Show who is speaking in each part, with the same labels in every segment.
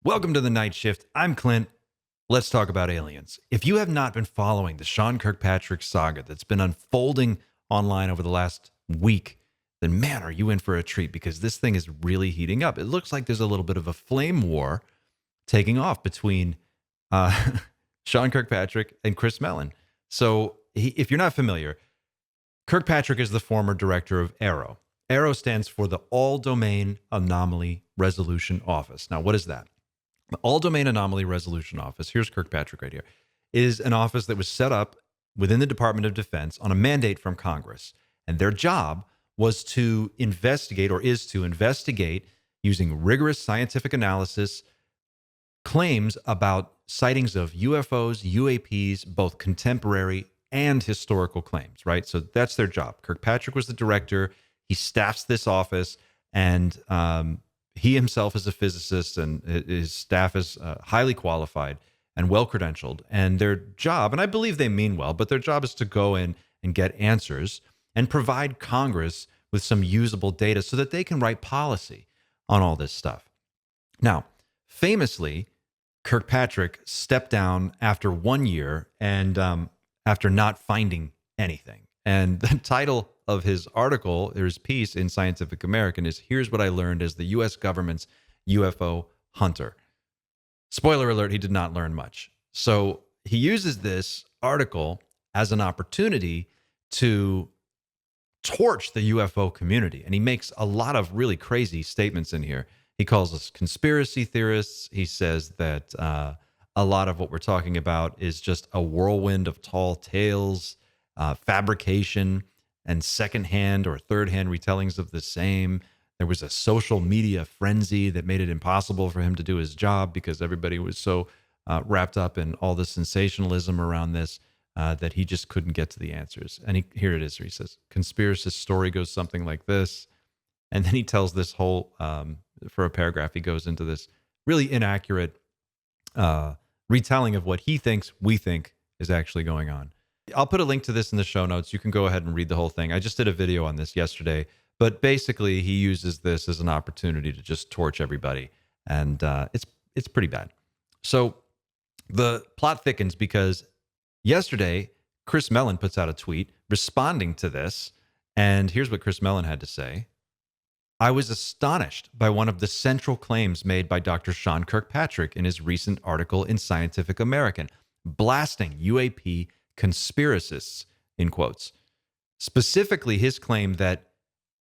Speaker 1: Welcome to the Night Shift. I'm Clint. Let's talk about aliens. If you have not been following the Sean Kirkpatrick saga that's been unfolding online over the last week, then man, are you in for a treat because this thing is really heating up. It looks like there's a little bit of a flame war taking off between Sean Kirkpatrick and Chris Mellon. So, if you're not familiar, Kirkpatrick is the former director of AARO. AARO stands for the All Domain Anomaly Resolution Office. Now, what is that? The All Domain Anomaly Resolution Office, here's Kirkpatrick right here, is an office that was set up within the Department of Defense on a mandate from Congress. And their job was to investigate, or is to investigate, using rigorous scientific analysis, claims about sightings of UFOs, UAPs, both contemporary and historical claims, right? So that's their job. Kirkpatrick was the director. He staffs this office, and he himself is a physicist, and his staff is highly qualified and well-credentialed. And their job, and I believe they mean well, but their job is to go in and get answers and provide Congress with some usable data so that they can write policy on all this stuff. Now, famously, Kirkpatrick stepped down after 1 year and after not finding anything. And the title of his article, or his piece in Scientific American, is "Here's What I Learned as the U.S. Government's UFO Hunter." Spoiler alert, he did not learn much. So he uses this article as an opportunity to torch the UFO community. And he makes a lot of really crazy statements in here. He calls us conspiracy theorists. He says that a lot of what we're talking about is just a whirlwind of tall tales, fabrication, and secondhand or third-hand retellings of the same. There was a social media frenzy that made it impossible for him to do his job because everybody was so wrapped up in all the sensationalism around this that he just couldn't get to the answers. And here it is. He says, conspiracist story goes something like this. And then he tells this whole, for a paragraph, he goes into this really inaccurate retelling of what he thinks we think is actually going on. I'll put a link to this in the show notes. You can go ahead and read the whole thing. I just did a video on this yesterday, but basically he uses this as an opportunity to just torch everybody, and it's pretty bad. So the plot thickens because yesterday Chris Mellon puts out a tweet responding to this, and here's what Chris Mellon had to say. "I was astonished by one of the central claims made by Dr. Sean Kirkpatrick in his recent article in Scientific American, blasting UAP conspiracists," in quotes. Specifically, his claim that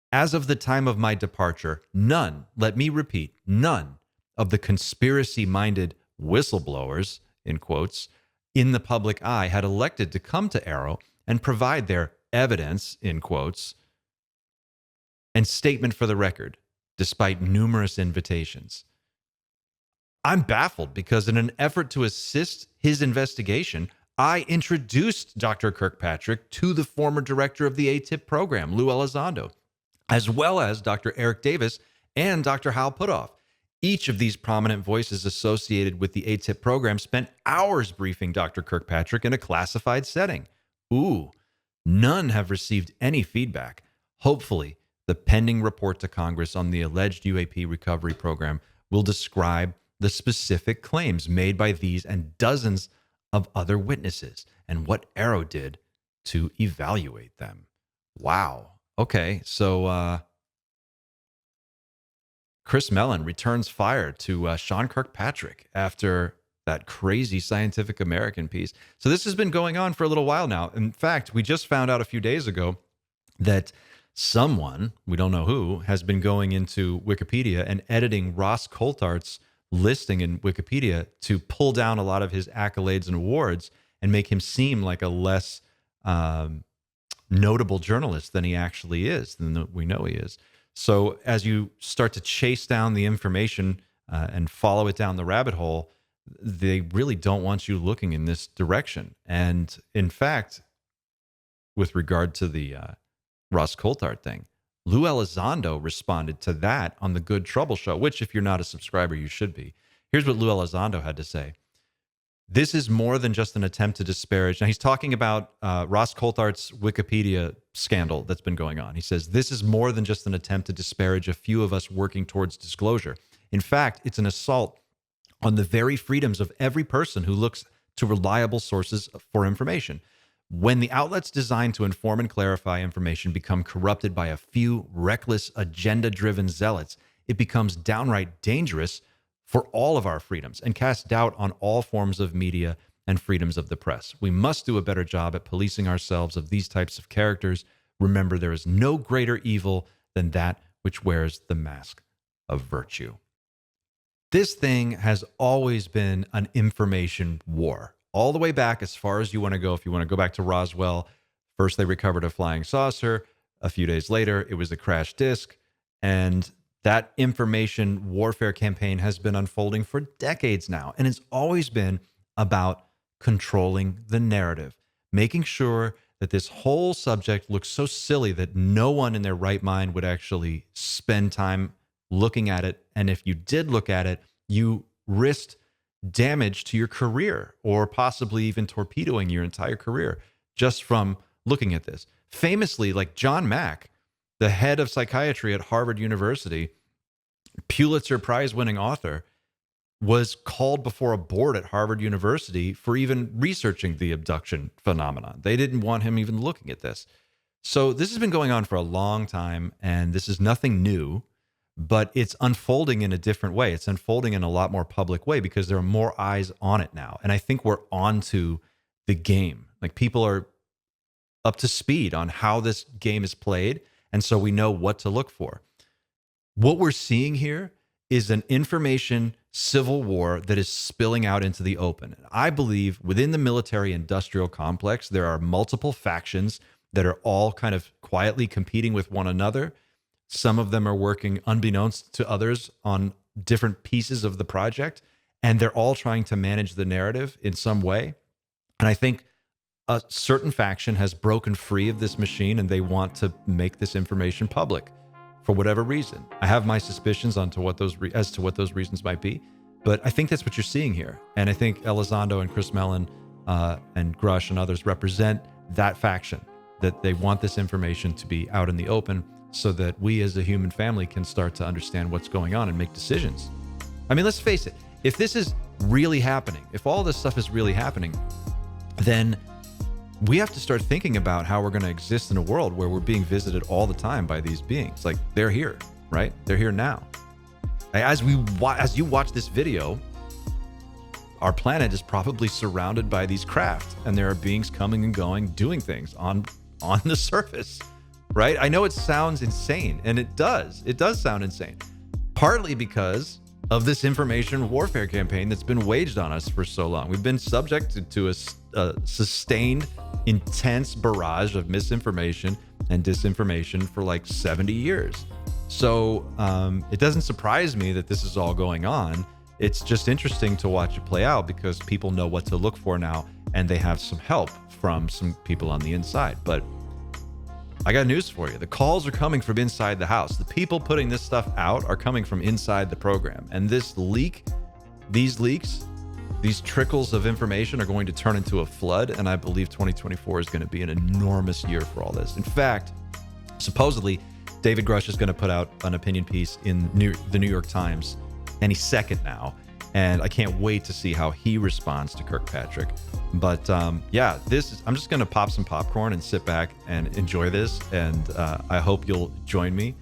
Speaker 1: as of the time of my departure, none, let me repeat, none of the conspiracy-minded whistleblowers, in quotes, in the public eye had elected to come to AARO and provide their evidence, in quotes, and statement for the record, despite numerous invitations. I'm baffled because in an effort to assist his investigation, I introduced Dr. Kirkpatrick to the former director of the ATIP program, Lou Elizondo, as well as Dr. Eric Davis and Dr. Hal Puthoff. Each of these prominent voices associated with the ATIP program spent hours briefing Dr. Kirkpatrick in a classified setting. Ooh, none have received any feedback. Hopefully, the pending report to Congress on the alleged UAP recovery program will describe the specific claims made by these and dozens of other witnesses and what AARO did to evaluate them. Wow. Okay, so Chris Mellon returns fire to Sean Kirkpatrick after that crazy Scientific American piece. So this has been going on for a little while now. In fact, we just found out a few days ago that someone, we don't know who, has been going into Wikipedia and editing Ross Coulthart's listing in Wikipedia to pull down a lot of his accolades and awards and make him seem like a less notable journalist than he actually is, than we know he is. So as you start to chase down the information and follow it down the rabbit hole, they really don't want you looking in this direction. And in fact, with regard to the Ross Coulthart thing, Lou Elizondo responded to that on the Good Trouble Show, which if you're not a subscriber, you should be. Here's what Lou Elizondo had to say. "This is more than just an attempt to disparage." Now, he's talking about Ross Coulthart's Wikipedia scandal that's been going on. He says, "This is more than just an attempt to disparage a few of us working towards disclosure. In fact, it's an assault on the very freedoms of every person who looks to reliable sources for information. When the outlets designed to inform and clarify information become corrupted by a few reckless, agenda-driven zealots, it becomes downright dangerous for all of our freedoms and casts doubt on all forms of media and freedoms of the press. We must do a better job at policing ourselves of these types of characters. Remember, there is no greater evil than that which wears the mask of virtue. This thing has always been an information war. All the way back as far as you want to go. If you want to go back to Roswell, first they recovered a flying saucer. A few days later, it was a crashed disk. And that information warfare campaign has been unfolding for decades now. And it's always been about controlling the narrative, making sure that this whole subject looks so silly that no one in their right mind would actually spend time looking at it. And if you did look at it, you risked damage to your career or possibly even torpedoing your entire career just from looking at this. Famously, like John Mack, the head of psychiatry at Harvard University, Pulitzer Prize-winning author, was called before a board at Harvard University for even researching the abduction phenomenon. They didn't want him even looking at this. So this has been going on for a long time, and this is nothing new, but it's unfolding in a different way. It's unfolding in a lot more public way because there are more eyes on it now. And I think we're onto the game. Like, people are up to speed on how this game is played, and so we know what to look for. What we're seeing here is an information civil war that is spilling out into the open. I believe within the military-industrial complex, there are multiple factions that are all kind of quietly competing with one another. Some of them are working unbeknownst to others on different pieces of the project, and they're all trying to manage the narrative in some way. And I think a certain faction has broken free of this machine, and they want to make this information public for whatever reason. I have my suspicions as to what those reasons might be, but I think that's what you're seeing here. And I think Elizondo and Chris Mellon and Grush and others represent that faction, that they want this information to be out in the open so that we as a human family can start to understand what's going on and make decisions. I mean, let's face it, if this is really happening, if all this stuff is really happening, then we have to start thinking about how we're going to exist in a world where we're being visited all the time by these beings. Like, they're here, right? They're here now. As you watch this video, our planet is probably surrounded by these craft, and there are beings coming and going, doing things on the surface, right? I know it sounds insane, and it does. It does sound insane. Partly because of this information warfare campaign that's been waged on us for so long. We've been subjected to a sustained, intense barrage of misinformation and disinformation for like 70 years. So it doesn't surprise me that this is all going on. It's just interesting to watch it play out because people know what to look for now, and they have some help from some people on the inside. But I got news for you. The calls are coming from inside the house. The people putting this stuff out are coming from inside the program. And these leaks, these trickles of information are going to turn into a flood. And I believe 2024 is going to be an enormous year for all this. In fact, supposedly, David Grush is going to put out an opinion piece in the New York Times any second now. And I can't wait to see how he responds to Kirkpatrick. But yeah, I'm just going to pop some popcorn and sit back and enjoy this. And I hope you'll join me.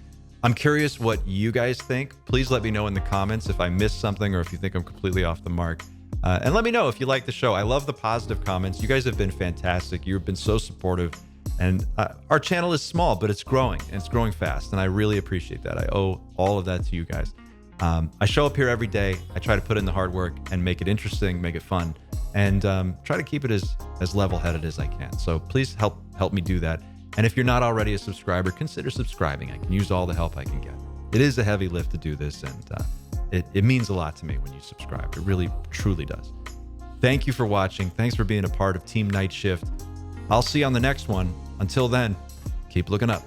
Speaker 1: I'm curious what you guys think. Please let me know in the comments if I missed something or if you think I'm completely off the mark. And let me know if you like the show. I love the positive comments. You guys have been fantastic. You've been so supportive. And our channel is small, but it's growing, and it's growing fast. And I really appreciate that. I owe all of that to you guys. I show up here every day. I try to put in the hard work and make it interesting, make it fun, and try to keep it as level-headed as I can. So please help me do that. And if you're not already a subscriber, consider subscribing. I can use all the help I can get. It is a heavy lift to do this, and it means a lot to me when you subscribe. It really, truly does. Thank you for watching. Thanks for being a part of Team Night Shift. I'll see you on the next one. Until then, keep looking up.